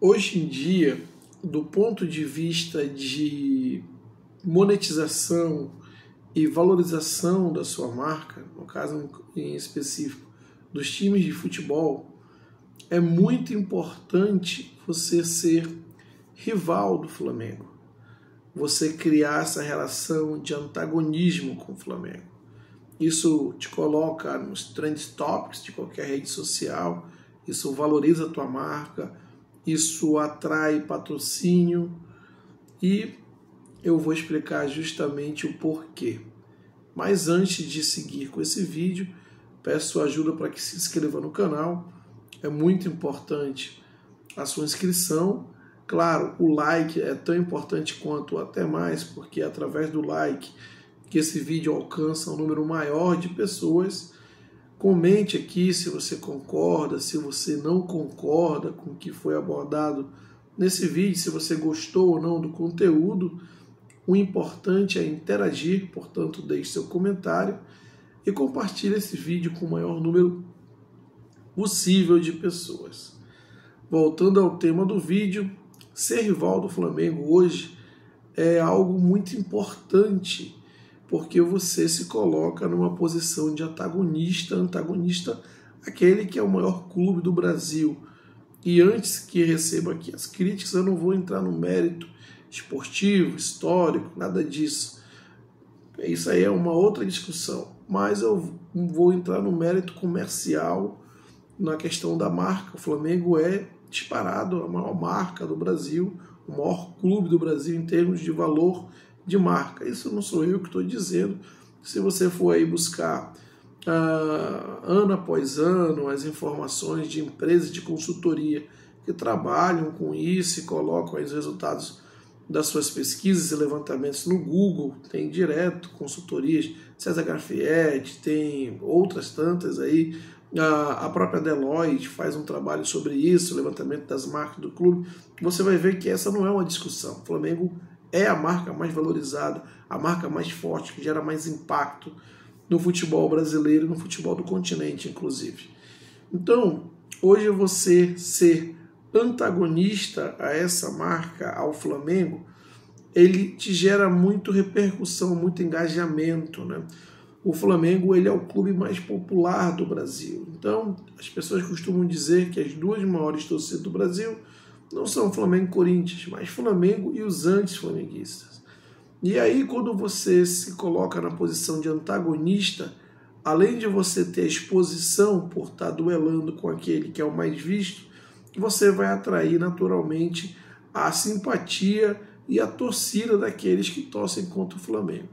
Hoje em dia, do ponto de vista de monetização e valorização da sua marca, no caso em específico dos times de futebol, é muito importante você ser rival do Flamengo, você criar essa relação de antagonismo com o Flamengo. Isso te coloca nos trend topics de qualquer rede social, isso valoriza a tua marca, isso atrai patrocínio e eu vou explicar justamente o porquê. Mas antes de seguir com esse vídeo, peço ajuda para que se inscreva no canal. É muito importante a sua inscrição. Claro, o like é tão importante quanto, até mais, porque é através do like que esse vídeo alcança um número maior de pessoas. Comente aqui se você concorda, se você não concorda com o que foi abordado nesse vídeo, se você gostou ou não do conteúdo. O importante é interagir, portanto, deixe seu comentário e compartilhe esse vídeo com o maior número possível de pessoas. Voltando ao tema do vídeo, ser rival do Flamengo hoje é algo muito importante, porque você se coloca numa posição de antagonista, aquele que é o maior clube do Brasil. E antes que receba aqui as críticas, eu não vou entrar no mérito esportivo, histórico, nada disso. Isso aí é uma outra discussão. Mas eu vou entrar no mérito comercial, na questão da marca. O Flamengo é disparado a maior marca do Brasil, o maior clube do Brasil em termos de valor de marca. Isso não sou eu que estou dizendo. Se você for aí buscar ano após ano as informações de empresas de consultoria que trabalham com isso e colocam aí os resultados das suas pesquisas e levantamentos no Google, tem direto consultorias, César Grafietti, tem outras tantas aí, a própria Deloitte faz um trabalho sobre isso, levantamento das marcas do clube. Você vai ver que essa não é uma discussão. O Flamengo é a marca mais valorizada, a marca mais forte, que gera mais impacto no futebol brasileiro, no futebol do continente, inclusive. Então, hoje você ser antagonista a essa marca, ao Flamengo, ele te gera muito repercussão, muito engajamento, né? O Flamengo, ele é o clube mais popular do Brasil. Então, as pessoas costumam dizer que as duas maiores torcidas do Brasil não são Flamengo e Corinthians, mas Flamengo e os anti-flamenguistas. E aí, quando você se coloca na posição de antagonista, além de você ter a exposição por estar duelando com aquele que é o mais visto, você vai atrair naturalmente a simpatia e a torcida daqueles que torcem contra o Flamengo.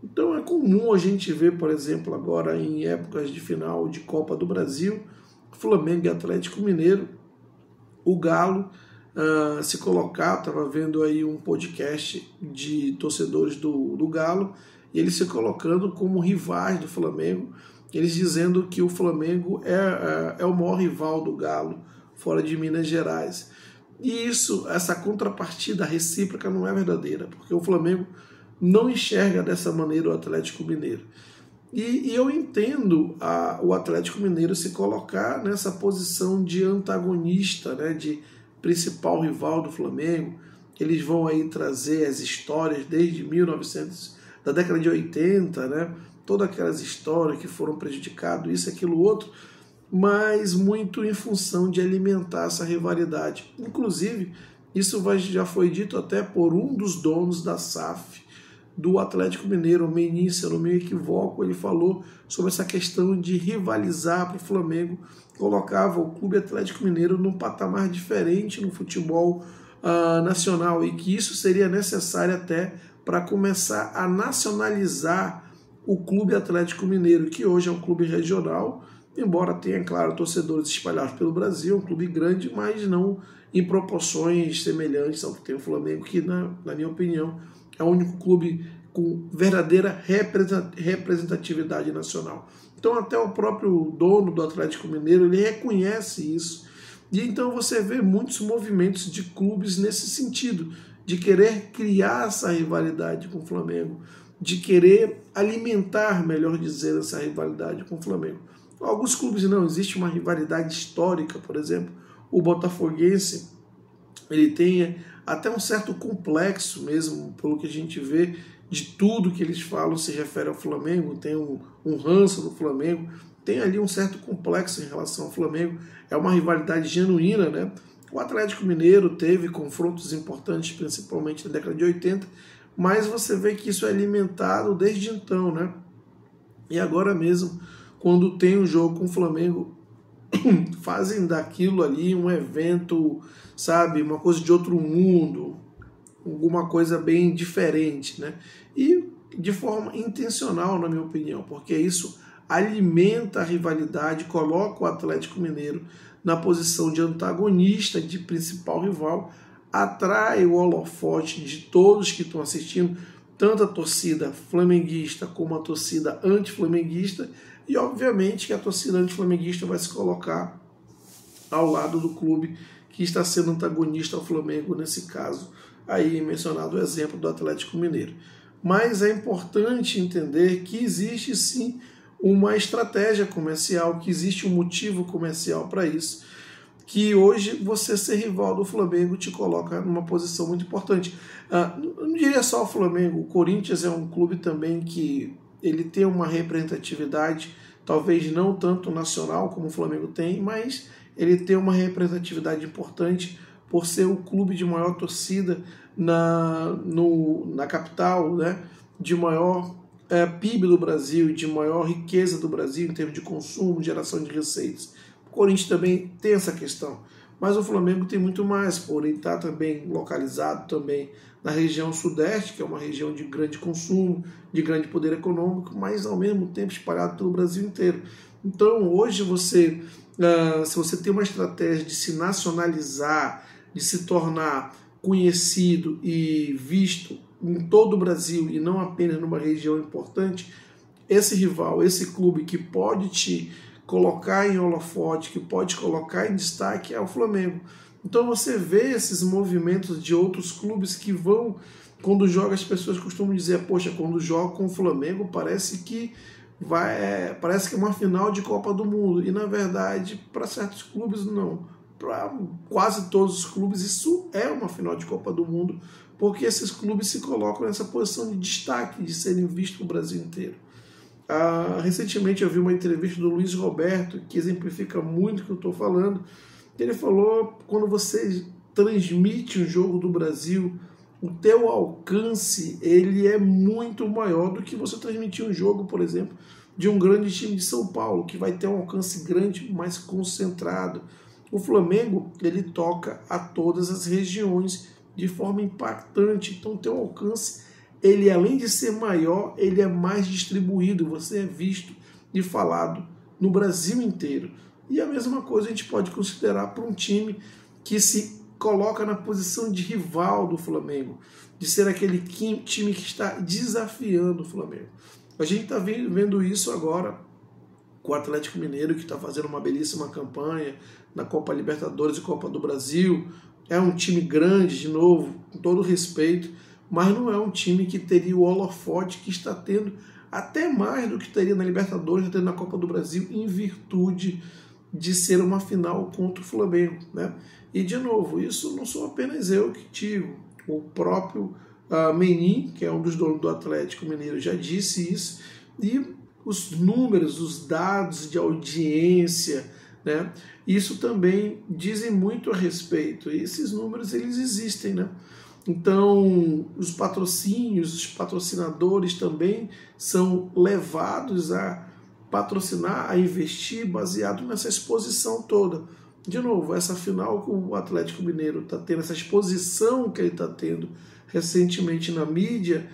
Então é comum a gente ver, por exemplo, agora em épocas de final de Copa do Brasil, Flamengo e Atlético Mineiro, o Galo se colocar, estava vendo aí um podcast de torcedores do Galo, e eles se colocando como rivais do Flamengo, eles dizendo que o Flamengo é o maior rival do Galo, fora de Minas Gerais. E essa contrapartida recíproca não é verdadeira, porque o Flamengo não enxerga dessa maneira o Atlético Mineiro. E eu entendo o Atlético Mineiro se colocar nessa posição de antagonista, né, de principal rival do Flamengo. Eles vão aí trazer as histórias desde 1900, da década de 80, né, todas aquelas histórias que foram prejudicadas, isso, aquilo, outro, mas muito em função de alimentar essa rivalidade. Inclusive, isso já foi dito até por um dos donos da SAF do Atlético Mineiro, o Menin, se eu não me equivoco, ele falou sobre essa questão de rivalizar para o Flamengo, colocava o Clube Atlético Mineiro num patamar diferente no futebol nacional, e que isso seria necessário até para começar a nacionalizar o Clube Atlético Mineiro, que hoje é um clube regional, embora tenha, claro, torcedores espalhados pelo Brasil, um clube grande, mas não em proporções semelhantes ao que tem o Flamengo, que, na minha opinião, é o único clube com verdadeira representatividade nacional. Então, até o próprio dono do Atlético Mineiro, ele reconhece isso. E então você vê muitos movimentos de clubes nesse sentido, de querer criar essa rivalidade com o Flamengo, de querer alimentar, melhor dizendo, essa rivalidade com o Flamengo. Alguns clubes não, existe uma rivalidade histórica, por exemplo, o Botafoguense ele tem até um certo complexo mesmo, pelo que a gente vê, de tudo que eles falam se refere ao Flamengo, tem um ranço do Flamengo, tem ali um certo complexo em relação ao Flamengo, é uma rivalidade genuína, né? O Atlético Mineiro teve confrontos importantes, principalmente na década de 80, mas você vê que isso é alimentado desde então, né? E agora mesmo, quando tem um jogo com o Flamengo, fazem daquilo ali um evento, sabe, uma coisa de outro mundo, alguma coisa bem diferente, né? E de forma intencional, na minha opinião, porque isso alimenta a rivalidade, coloca o Atlético Mineiro na posição de antagonista, de principal rival, atrai o holofote de todos que estão assistindo, tanto a torcida flamenguista como a torcida anti-flamenguista, e obviamente que a torcida anti-flamenguista vai se colocar ao lado do clube que está sendo antagonista ao Flamengo, nesse caso, aí mencionado o exemplo do Atlético Mineiro. Mas é importante entender que existe sim uma estratégia comercial, que existe um motivo comercial para isso, que hoje você ser rival do Flamengo te coloca numa posição muito importante. Não diria só o Flamengo, o Corinthians é um clube também que ele tem uma representatividade, talvez não tanto nacional como o Flamengo tem, mas ele tem uma representatividade importante por ser o clube de maior torcida na capital, né, de maior PIB do Brasil, de maior riqueza do Brasil em termos de consumo, geração de receitas. O Corinthians também tem essa questão, mas o Flamengo tem muito mais, por ele estar também localizado também na região sudeste, que é uma região de grande consumo, de grande poder econômico, mas ao mesmo tempo espalhado pelo Brasil inteiro. Então hoje se você tem uma estratégia de se nacionalizar, de se tornar conhecido e visto em todo o Brasil e não apenas numa região importante, esse rival, esse clube que pode te colocar em holofote, que pode colocar em destaque é o Flamengo. Então você vê esses movimentos de outros clubes que vão, quando joga, as pessoas costumam dizer, poxa, quando joga com o Flamengo parece que é uma final de Copa do Mundo. E na verdade, para certos clubes não. Para quase todos os clubes isso é uma final de Copa do Mundo, porque esses clubes se colocam nessa posição de destaque, de serem vistos no Brasil inteiro. Recentemente eu vi uma entrevista do Luiz Roberto, que exemplifica muito o que eu estou falando. Ele falou, quando você transmite um jogo do Brasil, o teu alcance ele é muito maior do que você transmitir um jogo, por exemplo, de um grande time de São Paulo, que vai ter um alcance grande, mais concentrado. O Flamengo, ele toca a todas as regiões de forma impactante, então o teu alcance, ele além de ser maior, ele é mais distribuído, você é visto e falado no Brasil inteiro. E a mesma coisa a gente pode considerar para um time que se coloca na posição de rival do Flamengo, de ser aquele time que está desafiando o Flamengo. A gente está vendo isso agora com o Atlético Mineiro, que está fazendo uma belíssima campanha na Copa Libertadores e Copa do Brasil. É um time grande, de novo, com todo respeito, mas não é um time que teria o holofote que está tendo, até mais do que teria na Libertadores, até na Copa do Brasil, em virtude de ser uma final contra o Flamengo, né? E, de novo, isso não sou apenas eu que digo. O próprio Menin, que é um dos donos do Atlético Mineiro, já disse isso. E os números, os dados de audiência, né? Isso também dizem muito a respeito. E esses números, eles existem, né? Então, os patrocínios, os patrocinadores também são levados a patrocinar, a investir baseado nessa exposição toda. De novo, essa final que o Atlético Mineiro está tendo, essa exposição que ele está tendo recentemente na mídia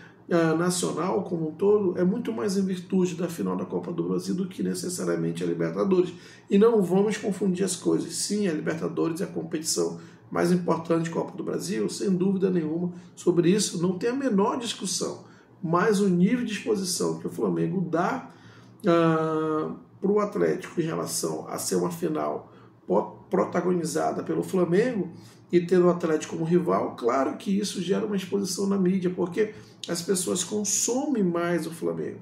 nacional como um todo, é muito mais em virtude da final da Copa do Brasil do que necessariamente a Libertadores. E não vamos confundir as coisas. Sim, a Libertadores é a competição mais importante da Copa do Brasil, sem dúvida nenhuma. Sobre isso não tem a menor discussão. Mas o nível de exposição que o Flamengo dá para o Atlético em relação a ser uma final protagonizada pelo Flamengo e ter o Atlético como rival, claro que isso gera uma exposição na mídia, porque as pessoas consomem mais o Flamengo.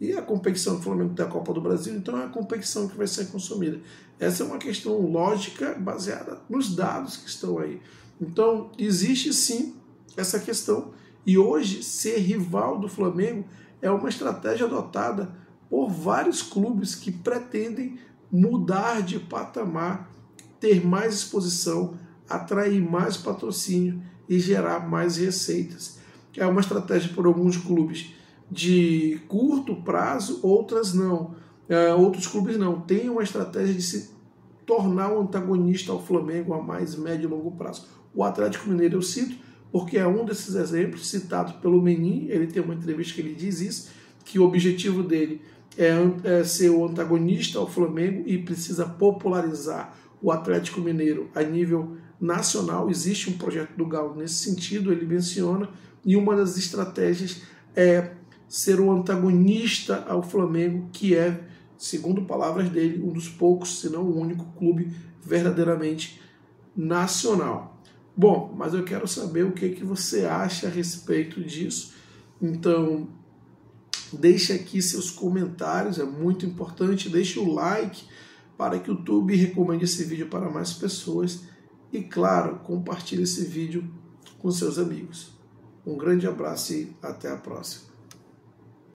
E a competição do Flamengo tem a Copa do Brasil, então é a competição que vai ser consumida. Essa é uma questão lógica baseada nos dados que estão aí. Então, existe sim essa questão. E hoje, ser rival do Flamengo é uma estratégia adotada por vários clubes que pretendem mudar de patamar, ter mais exposição, atrair mais patrocínio e gerar mais receitas. É uma estratégia por alguns clubes de curto prazo, outras não. Outros clubes não. Tem uma estratégia de se tornar um antagonista ao Flamengo a mais médio e longo prazo. O Atlético Mineiro eu cito, porque é um desses exemplos, citado pelo Menin. Ele tem uma entrevista que ele diz isso, que o objetivo dele é ser o antagonista ao Flamengo e precisa popularizar o Atlético Mineiro a nível nacional. Existe um projeto do Galo nesse sentido, ele menciona, e uma das estratégias é ser o antagonista ao Flamengo, que é, segundo palavras dele, um dos poucos, se não o único clube verdadeiramente nacional. Bom, mas eu quero saber o que você acha a respeito disso. Então, deixe aqui seus comentários, é muito importante. Deixe o like para que o YouTube recomende esse vídeo para mais pessoas. E, claro, compartilhe esse vídeo com seus amigos. Um grande abraço e até a próxima.